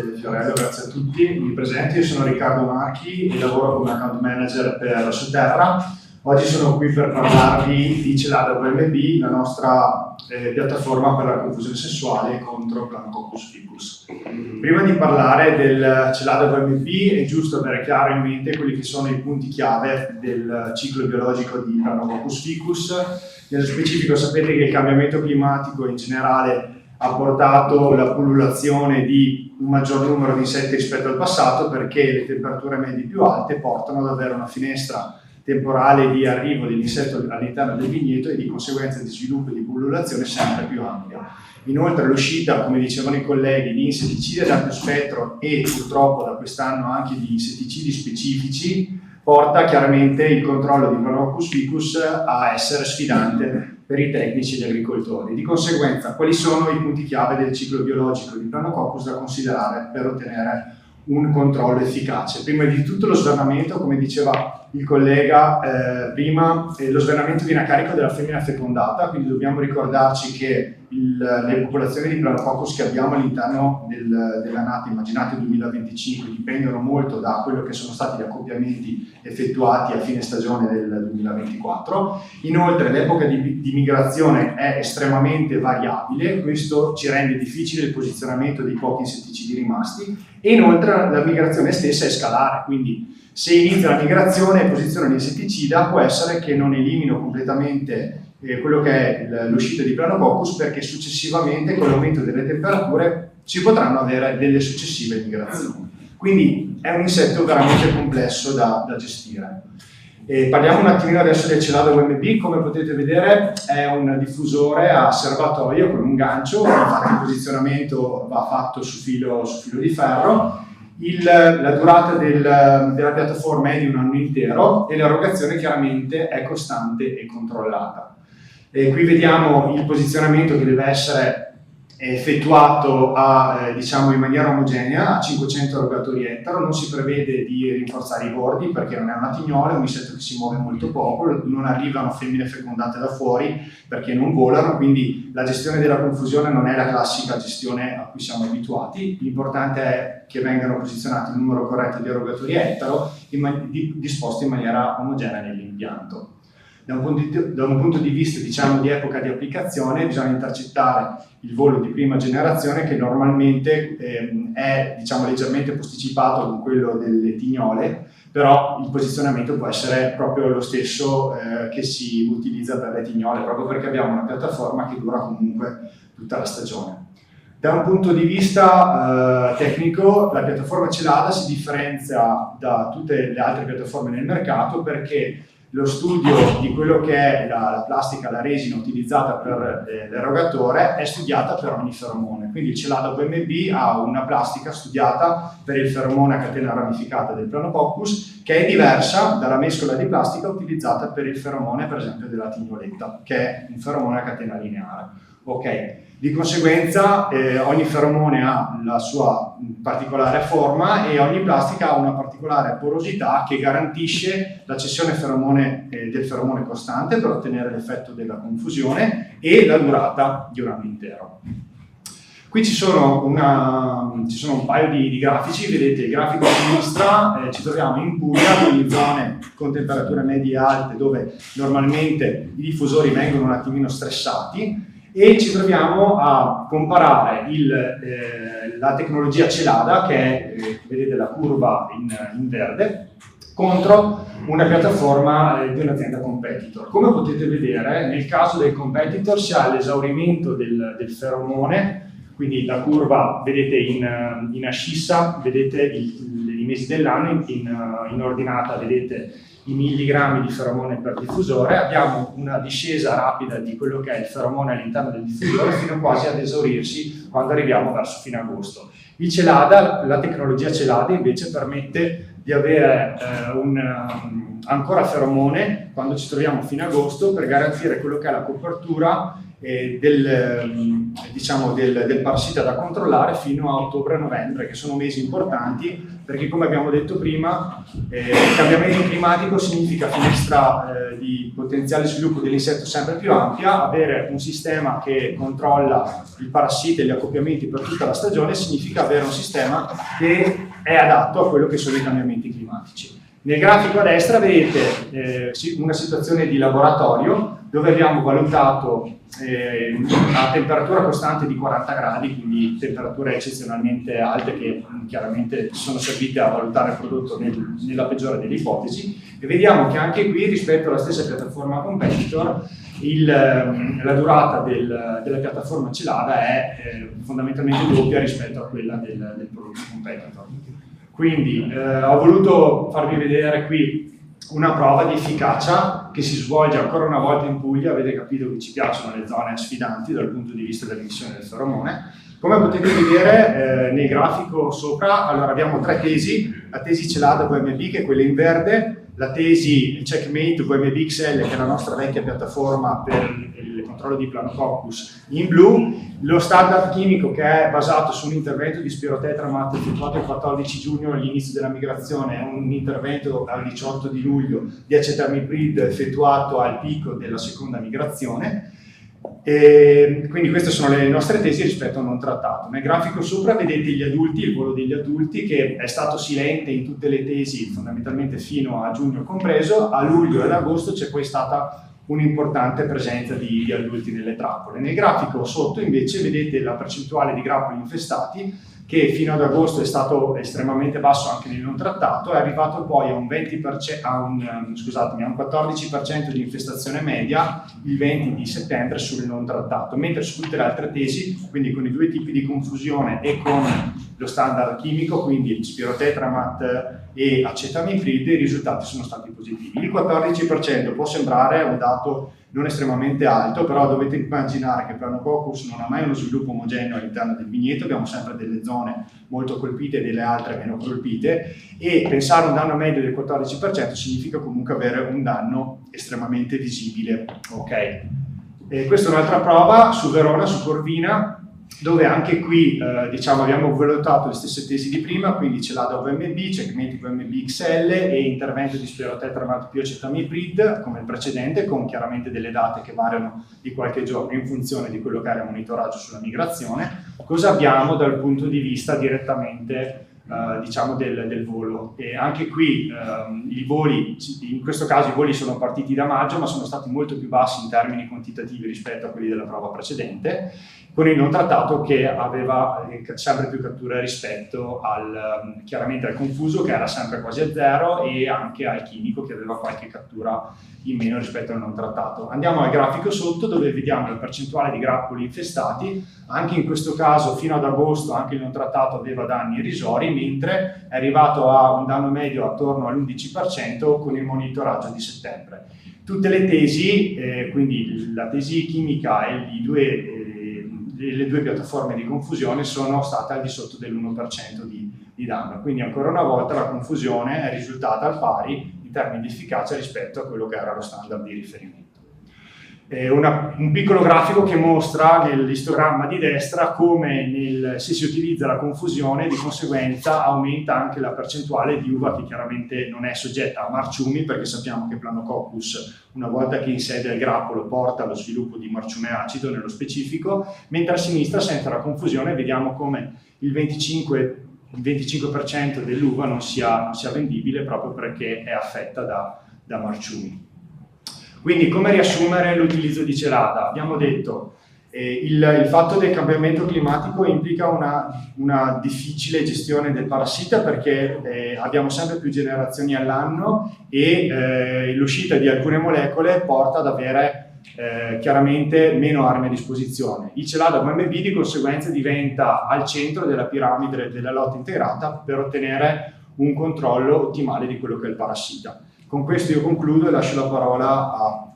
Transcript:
Fiorello, grazie a tutti. Mi presento, io sono Riccardo Marchi e lavoro come account manager per Sotterra. Oggi sono qui per parlarvi di Celada WMB, la nostra piattaforma per la confusione sessuale contro Planococcus ficus. Prima di parlare del Celada WMB è giusto avere chiaro in mente quelli che sono i punti chiave del ciclo biologico di Planococcus ficus. Nello specifico sapete che il cambiamento climatico in generale ha portato la pullulazione di un maggior numero di insetti rispetto al passato, perché le temperature medie più alte portano ad avere una finestra temporale di arrivo dell'insetto all'interno del vigneto e di conseguenza di sviluppo e di pullulazione sempre più ampia. Inoltre l'uscita, come dicevano i colleghi, di insetticidi ad ampio spettro e purtroppo da quest'anno anche di insetticidi specifici porta chiaramente il controllo di Planococcus ficus a essere sfidante per i tecnici e gli agricoltori. Di conseguenza, quali sono i punti chiave del ciclo biologico di Planococcus da considerare per ottenere un controllo efficace? Prima di tutto lo svernamento, come diceva il collega prima, lo svernamento viene a carico della femmina fecondata, quindi dobbiamo ricordarci che le popolazioni di Planococcus che abbiamo all'interno della nata, immaginate 2025, dipendono molto da quello che sono stati gli accoppiamenti effettuati a fine stagione del 2024. Inoltre l'epoca di migrazione è estremamente variabile, questo ci rende difficile il posizionamento dei pochi insetticidi rimasti, e inoltre la migrazione stessa è scalare, quindi se inizia la migrazione e posiziona l'insetticida può essere che non elimino completamente quello che è l'uscita di Planococcus, perché successivamente con l'aumento delle temperature si potranno avere delle successive migrazioni. Quindi è un insetto veramente complesso da gestire. Parliamo un attimino adesso del Celada WMB. Come potete vedere è un diffusore a serbatoio con un gancio, infatti il posizionamento va fatto su filo di ferro. La durata della piattaforma è di un anno intero e l'erogazione chiaramente è costante e controllata. Qui vediamo il posizionamento che deve essere effettuato diciamo in maniera omogenea a 500 erogatori ettaro. Non si prevede di rinforzare i bordi perché non è una tignola, è un insetto che si muove molto poco, non arrivano femmine fecondate da fuori perché non volano, quindi la gestione della confusione non è la classica gestione a cui siamo abituati. L'importante è che vengano posizionati il numero corretto di erogatori ettaro disposti in maniera omogenea nell'impianto. Da un punto di vista, diciamo, di epoca di applicazione, bisogna intercettare il volo di prima generazione, che normalmente è, diciamo, leggermente posticipato con quello delle tignole, però il posizionamento può essere proprio lo stesso che si utilizza per le tignole, proprio perché abbiamo una piattaforma che dura comunque tutta la stagione. Da un punto di vista tecnico, la piattaforma Celada si differenzia da tutte le altre piattaforme nel mercato perché lo studio di quello che è la plastica, la resina utilizzata per l'erogatore è studiata per ogni feromone. Quindi il Celada WMB ha una plastica studiata per il feromone a catena ramificata del Planococcus, che è diversa dalla mescola di plastica utilizzata per il feromone, per esempio, della tignoletta, che è un feromone a catena lineare. Ok. Di conseguenza ogni feromone ha la sua particolare forma e ogni plastica ha una particolare porosità che garantisce la cessione del feromone costante per ottenere l'effetto della confusione e la durata di un anno intero. Qui ci sono un paio di grafici. Vedete il grafico a sinistra, ci troviamo in Puglia, quindi zone con temperature medie alte dove normalmente i diffusori vengono un attimino stressati, e ci troviamo a comparare la tecnologia Celada, che è, vedete la curva in verde, contro una piattaforma di un'azienda competitor. Come potete vedere, nel caso del competitor si ha l'esaurimento del feromone, quindi la curva, vedete in ascissa, vedete i mesi dell'anno, in ordinata vedete i milligrammi di feromone per diffusore. Abbiamo una discesa rapida di quello che è il feromone all'interno del diffusore fino quasi ad esaurirsi quando arriviamo verso fine agosto. Il Celada, la tecnologia Celada invece permette di avere ancora feromone quando ci troviamo a fine agosto per garantire quello che è la copertura del parassita da controllare fino a ottobre-novembre, che sono mesi importanti perché, come abbiamo detto prima, il cambiamento climatico significa finestra di potenziale sviluppo dell'insetto sempre più ampia. Avere un sistema che controlla il parassita e gli accoppiamenti per tutta la stagione significa avere un sistema che è adatto a quello che sono i cambiamenti climatici. Nel grafico a destra vedete una situazione di laboratorio dove abbiamo valutato a temperatura costante di 40 gradi, quindi temperature eccezionalmente alte che chiaramente sono servite a valutare il prodotto nella peggiore delle ipotesi, e vediamo che anche qui, rispetto alla stessa piattaforma competitor, la durata della piattaforma Celada è fondamentalmente doppia rispetto a quella del prodotto competitor. Quindi ho voluto farvi vedere qui una prova di efficacia che si svolge ancora una volta in Puglia. Avete capito che ci piacciono le zone sfidanti dal punto di vista dell'emissione del feromone. Come potete vedere nel grafico sopra, allora abbiamo tre tesi: la tesi Celada VMB, che è quella in verde, la tesi Checkmate VMB XL, che è la nostra vecchia piattaforma per il controllo di Planococcus, in blu, lo standard chimico che è basato su un intervento di spirotetramat effettuato il 14 giugno all'inizio della migrazione, è un intervento al 18 di luglio di acetamiprid effettuato al picco della seconda migrazione. E quindi queste sono le nostre tesi rispetto al non trattato. Nel grafico sopra vedete gli adulti, il volo degli adulti, che è stato silente in tutte le tesi fondamentalmente fino a giugno compreso. A luglio e ad agosto c'è poi stata un'importante presenza di adulti nelle trappole. Nel grafico sotto invece vedete la percentuale di grappoli infestati, che fino ad agosto è stato estremamente basso anche nel non trattato, è arrivato poi a un 14% di infestazione media il 20 di settembre sul non trattato, mentre su tutte le altre tesi, quindi con i due tipi di confusione e con lo standard chimico, quindi spirotetramat e acetamiprid, i risultati sono stati positivi. Il 14% può sembrare un dato non estremamente alto, però dovete immaginare che Planococcus non ha mai uno sviluppo omogeneo all'interno del vigneto, abbiamo sempre delle zone molto colpite e delle altre meno colpite, e pensare a un danno medio del 14% significa comunque avere un danno estremamente visibile. Okay. Questa è un'altra prova su Verona, su Corvina, dove anche qui abbiamo valutato le stesse tesi di prima, quindi Celada VMB, Checkmate VMB XL e intervento di spirotetramat più acetamiprid come il precedente, con chiaramente delle date che variano di qualche giorno in funzione di quello che era il monitoraggio sulla migrazione. Cosa abbiamo dal punto di vista direttamente del volo? E anche qui i voli, in questo caso i voli sono partiti da maggio, ma sono stati molto più bassi in termini quantitativi rispetto a quelli della prova precedente, con il non trattato che aveva sempre più catture rispetto chiaramente al confuso, che era sempre quasi a zero, e anche al chimico, che aveva qualche cattura in meno rispetto al non trattato. Andiamo al grafico sotto, dove vediamo la percentuale di grappoli infestati. Anche in questo caso fino ad agosto anche il non trattato aveva danni irrisori, mentre è arrivato a un danno medio attorno all'11% con il monitoraggio di settembre. Tutte le tesi, quindi la tesi chimica e le due piattaforme di confusione, sono state al di sotto dell'1% di danno, quindi ancora una volta la confusione è risultata al pari in termini di efficacia rispetto a quello che era lo standard di riferimento. Un piccolo grafico che mostra nell'istogramma di destra come se si utilizza la confusione, di conseguenza aumenta anche la percentuale di uva, che chiaramente non è soggetta a marciumi, perché sappiamo che Planococcus, una volta che insedia il grappolo, porta allo sviluppo di marciume acido nello specifico, mentre a sinistra, senza la confusione, vediamo come il 25% dell'uva non sia vendibile proprio perché è affetta da marciumi. Quindi, come riassumere l'utilizzo di Celada? Abbiamo detto il fatto del cambiamento climatico implica una difficile gestione del parassita, perché abbiamo sempre più generazioni all'anno e l'uscita di alcune molecole porta ad avere chiaramente meno armi a disposizione. Il Celada VMB di conseguenza diventa al centro della piramide della lotta integrata per ottenere un controllo ottimale di quello che è il parassita. Con questo io concludo e lascio la parola a